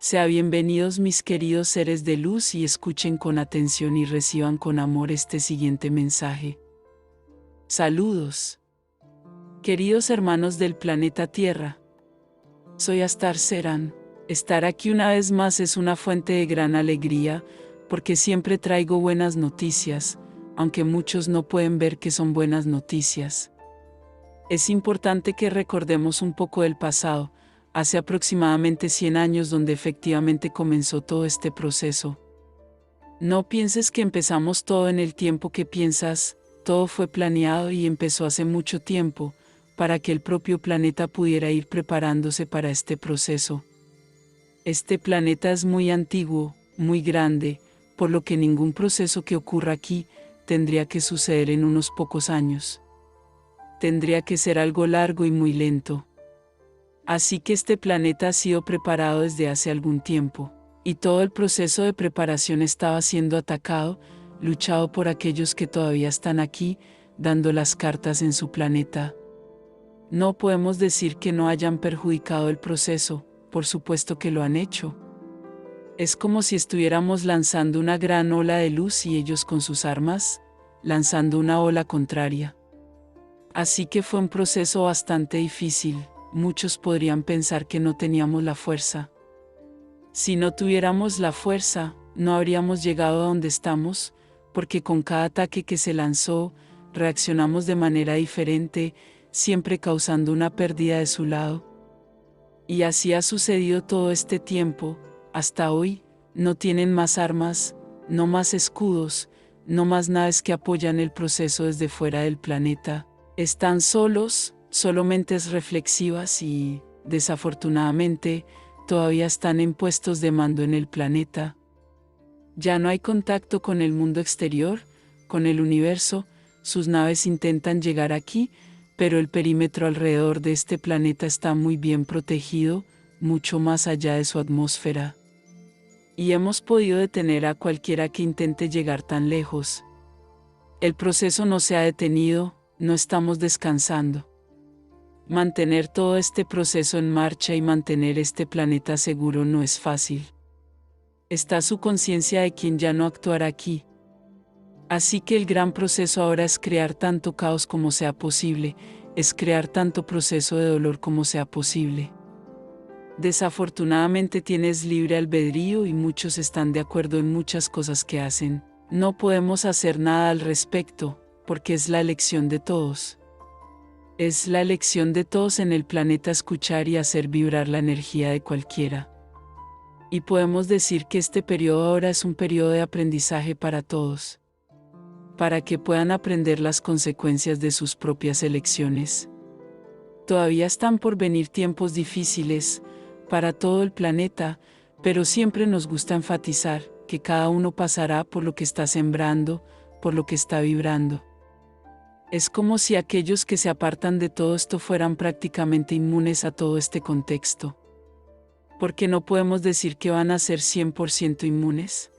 Sea bienvenidos mis queridos seres de luz y escuchen con atención y reciban con amor este siguiente mensaje. Saludos. Queridos hermanos del planeta Tierra. Soy Astar Serán. Estar aquí una vez más es una fuente de gran alegría, porque siempre traigo buenas noticias, aunque muchos no pueden ver que son buenas noticias. Es importante que recordemos un poco del pasado, hace aproximadamente 100 años donde efectivamente comenzó todo este proceso. No pienses que empezamos todo en el tiempo que piensas, todo fue planeado y empezó hace mucho tiempo, para que el propio planeta pudiera ir preparándose para este proceso. Este planeta es muy antiguo, muy grande, por lo que ningún proceso que ocurra aquí tendría que suceder en unos pocos años. Tendría que ser algo largo y muy lento. Así que este planeta ha sido preparado desde hace algún tiempo, y todo el proceso de preparación estaba siendo atacado, luchado por aquellos que todavía están aquí, dando las cartas en su planeta. No podemos decir que no hayan perjudicado el proceso, por supuesto que lo han hecho. Es como si estuviéramos lanzando una gran ola de luz y ellos con sus armas, lanzando una ola contraria. Así que fue un proceso bastante difícil. Muchos podrían pensar que no teníamos la fuerza. Si no tuviéramos la fuerza, no habríamos llegado a donde estamos, porque con cada ataque que se lanzó, reaccionamos de manera diferente, siempre causando una pérdida de su lado. Y así ha sucedido todo este tiempo, hasta hoy, no tienen más armas, no más escudos, no más naves que apoyan el proceso desde fuera del planeta. Están solos, solo mentes reflexivas y, desafortunadamente, todavía están en puestos de mando en el planeta. Ya no hay contacto con el mundo exterior, con el universo, sus naves intentan llegar aquí, pero el perímetro alrededor de este planeta está muy bien protegido, mucho más allá de su atmósfera. Y hemos podido detener a cualquiera que intente llegar tan lejos. El proceso no se ha detenido, no estamos descansando. Mantener todo este proceso en marcha y mantener este planeta seguro no es fácil. Está su conciencia de quien ya no actuará aquí. Así que el gran proceso ahora es crear tanto caos como sea posible, es crear tanto proceso de dolor como sea posible. Desafortunadamente tienes libre albedrío y muchos están de acuerdo en muchas cosas que hacen. No podemos hacer nada al respecto, porque es la elección de todos. Es la elección de todos en el planeta escuchar y hacer vibrar la energía de cualquiera. Y podemos decir que este periodo ahora es un periodo de aprendizaje para todos, para que puedan aprender las consecuencias de sus propias elecciones. Todavía están por venir tiempos difíciles para todo el planeta, pero siempre nos gusta enfatizar que cada uno pasará por lo que está sembrando, por lo que está vibrando. Es como si aquellos que se apartan de todo esto fueran prácticamente inmunes a todo este contexto. ¿Por qué no podemos decir que van a ser 100% inmunes?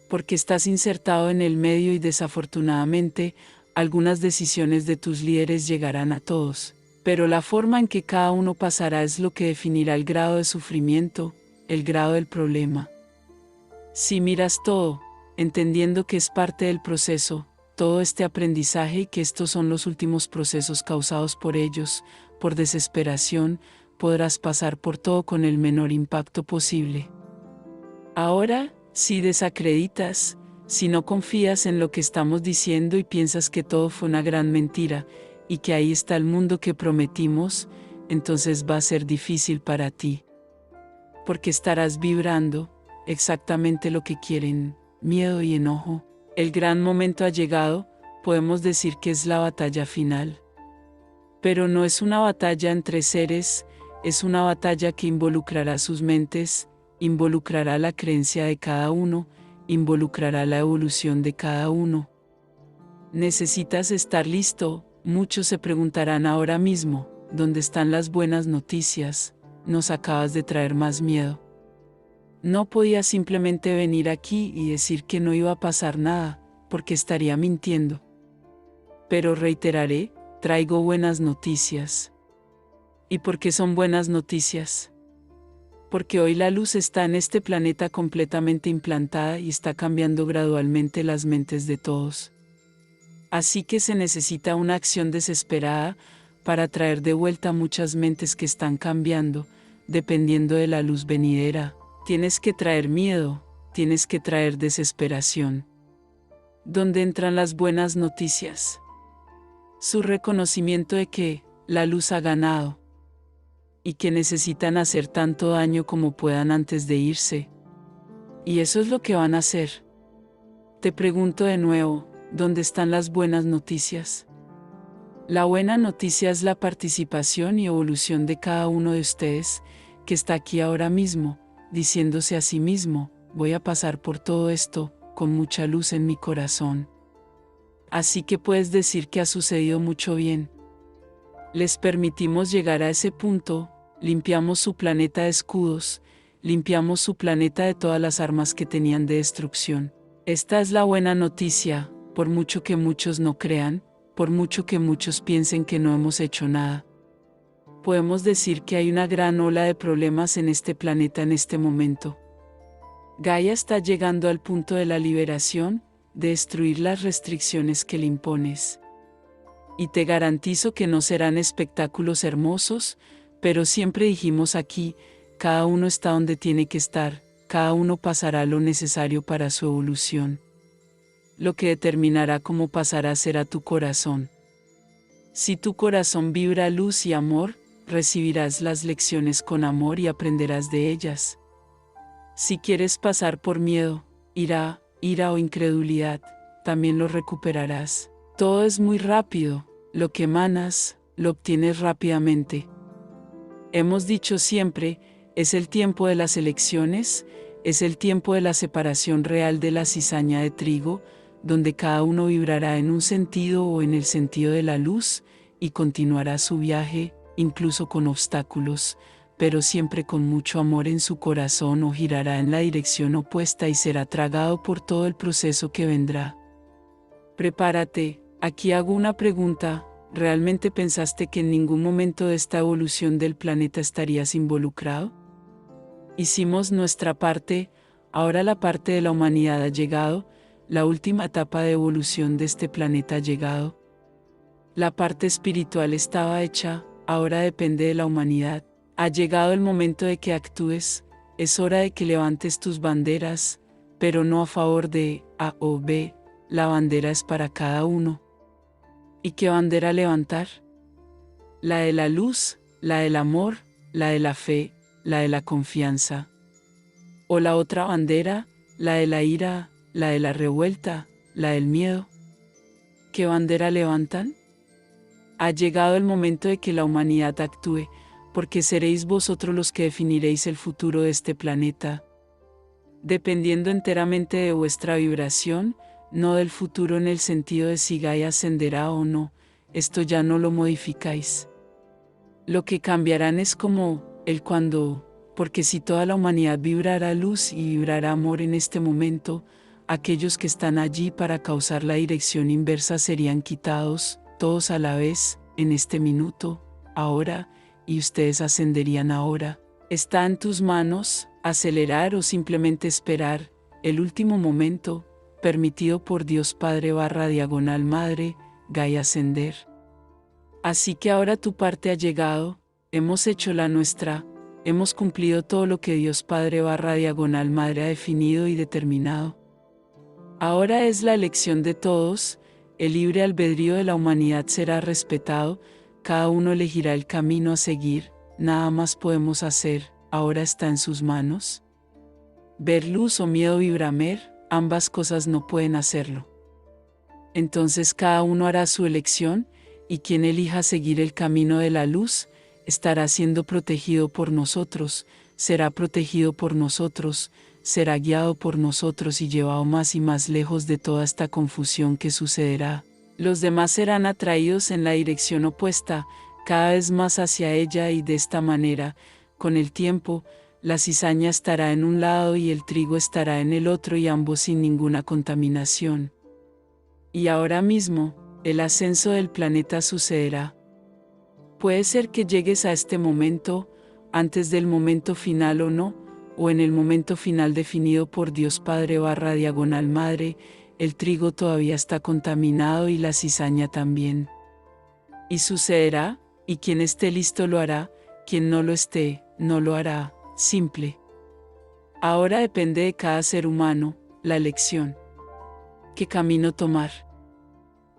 Porque estás insertado en el medio y desafortunadamente, algunas decisiones de tus líderes llegarán a todos, pero la forma en que cada uno pasará es lo que definirá el grado de sufrimiento, el grado del problema. Si miras todo, entendiendo que es parte del proceso, todo este aprendizaje y que estos son los últimos procesos causados por ellos, por desesperación, podrás pasar por todo con el menor impacto posible. Ahora, si desacreditas, si no confías en lo que estamos diciendo y piensas que todo fue una gran mentira, y que ahí está el mundo que prometimos, entonces va a ser difícil para ti. Porque estarás vibrando exactamente lo que quieren, miedo y enojo. El gran momento ha llegado, podemos decir que es la batalla final. Pero no es una batalla entre seres, es una batalla que involucrará sus mentes, involucrará la creencia de cada uno, involucrará la evolución de cada uno. Necesitas estar listo. Muchos se preguntarán ahora mismo, ¿dónde están las buenas noticias? Nos acabas de traer más miedo. No podía simplemente venir aquí y decir que no iba a pasar nada, porque estaría mintiendo. Pero reiteraré, traigo buenas noticias. ¿Y por qué son buenas noticias? porque hoy la luz está en este planeta completamente implantada y está cambiando gradualmente las mentes de todos. Así que se necesita una acción desesperada para traer de vuelta muchas mentes que están cambiando, dependiendo de la luz venidera. Tienes que traer miedo, tienes que traer desesperación. ¿Dónde entran las buenas noticias? Su reconocimiento de que la luz ha ganado y que necesitan hacer tanto daño como puedan antes de irse. Y eso es lo que van a hacer. Te pregunto de nuevo, ¿dónde están las buenas noticias? La buena noticia es la participación y evolución de cada uno de ustedes, que está aquí ahora mismo, diciéndose a sí mismo, voy a pasar por todo esto, con mucha luz en mi corazón. Así que puedes decir que ha sucedido mucho bien. Les permitimos llegar a ese punto, limpiamos su planeta de escudos, limpiamos su planeta de todas las armas que tenían de destrucción. Esta es la buena noticia, por mucho que muchos no crean, por mucho que muchos piensen que no hemos hecho nada. Podemos decir que hay una gran ola de problemas en este planeta en este momento. Gaia está llegando al punto de la liberación, de destruir las restricciones que le impones. Y te garantizo que no serán espectáculos hermosos, pero siempre dijimos aquí, cada uno está donde tiene que estar, cada uno pasará lo necesario para su evolución. Lo que determinará cómo pasará será tu corazón. Si tu corazón vibra luz y amor, recibirás las lecciones con amor y aprenderás de ellas. Si quieres pasar por miedo, ira o incredulidad, también lo recuperarás. Todo es muy rápido, lo que emanas, lo obtienes rápidamente. Hemos dicho siempre, es el tiempo de las elecciones, es el tiempo de la separación real de la cizaña de trigo, donde cada uno vibrará en un sentido o en el sentido de la luz, y continuará su viaje, incluso con obstáculos, pero siempre con mucho amor en su corazón, o girará en la dirección opuesta y será tragado por todo el proceso que vendrá. Prepárate, aquí hago una pregunta, ¿realmente pensaste que en ningún momento de esta evolución del planeta estarías involucrado? Hicimos nuestra parte, ahora la parte de la humanidad ha llegado, la última etapa de evolución de este planeta ha llegado. La parte espiritual estaba hecha, ahora depende de la humanidad. Ha llegado el momento de que actúes, es hora de que levantes tus banderas, pero no a favor de A o B, la bandera es para cada uno. ¿Y qué bandera levantar? La de la luz, la del amor, la de la fe, la de la confianza. O la otra bandera, la de la ira, la de la revuelta, la del miedo. ¿Qué bandera levantan? Ha llegado el momento de que la humanidad actúe, porque seréis vosotros los que definiréis el futuro de este planeta. Dependiendo enteramente de vuestra vibración, no del futuro en el sentido de si Gaia ascenderá o no, esto ya no lo modificáis. Lo que cambiarán es como el cuándo, porque si toda la humanidad vibrará luz y vibrará amor en este momento, aquellos que están allí para causar la dirección inversa serían quitados, todos a la vez, en este minuto, ahora, y ustedes ascenderían ahora. Está en tus manos, acelerar o simplemente esperar, el último momento, permitido por Dios Padre / Madre, Gaia ascender. Así que ahora tu parte ha llegado, hemos hecho la nuestra, hemos cumplido todo lo que Dios Padre / Madre ha definido y determinado. Ahora es la elección de todos, el libre albedrío de la humanidad será respetado, cada uno elegirá el camino a seguir, nada más podemos hacer, ahora está en sus manos. Ver luz o miedo vibramer, ambas cosas no pueden hacerlo. Entonces cada uno hará su elección, y quien elija seguir el camino de la luz, estará siendo protegido por nosotros, será protegido por nosotros, será guiado por nosotros y llevado más y más lejos de toda esta confusión que sucederá. Los demás serán atraídos en la dirección opuesta, cada vez más hacia ella, y de esta manera, con el tiempo, la cizaña estará en un lado y el trigo estará en el otro, y ambos sin ninguna contaminación. Y ahora mismo, el ascenso del planeta sucederá. Puede ser que llegues a este momento, antes del momento final o no, o en el momento final definido por Dios Padre /diagonal Madre, el trigo todavía está contaminado y la cizaña también. Y sucederá, y quien esté listo lo hará, quien no lo esté, no lo hará. Simple. Ahora depende de cada ser humano, la elección. ¿Qué camino tomar?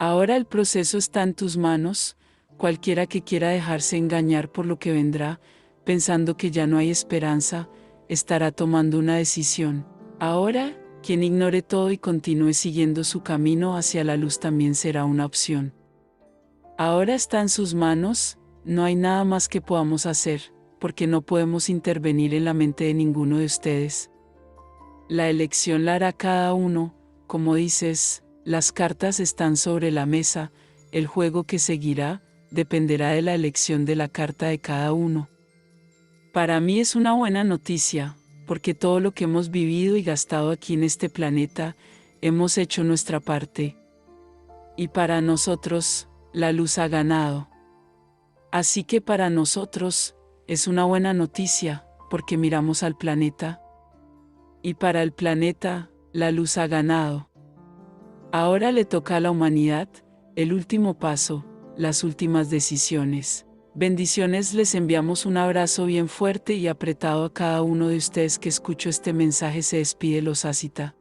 Ahora el proceso está en tus manos, cualquiera que quiera dejarse engañar por lo que vendrá, pensando que ya no hay esperanza, estará tomando una decisión. Ahora, quien ignore todo y continúe siguiendo su camino hacia la luz también será una opción. Ahora está en sus manos, no hay nada más que podamos hacer, porque no podemos intervenir en la mente de ninguno de ustedes. La elección la hará cada uno, como dices, las cartas están sobre la mesa, el juego que seguirá, dependerá de la elección de la carta de cada uno. Para mí es una buena noticia, porque todo lo que hemos vivido y gastado aquí en este planeta, hemos hecho nuestra parte. Y para nosotros, la luz ha ganado. Así que para nosotros, es una buena noticia, porque miramos al planeta. Y para el planeta, la luz ha ganado. Ahora le toca a la humanidad, el último paso, las últimas decisiones. Bendiciones, les enviamos un abrazo bien fuerte y apretado a cada uno de ustedes que escuchó este mensaje. Se despide los Asita.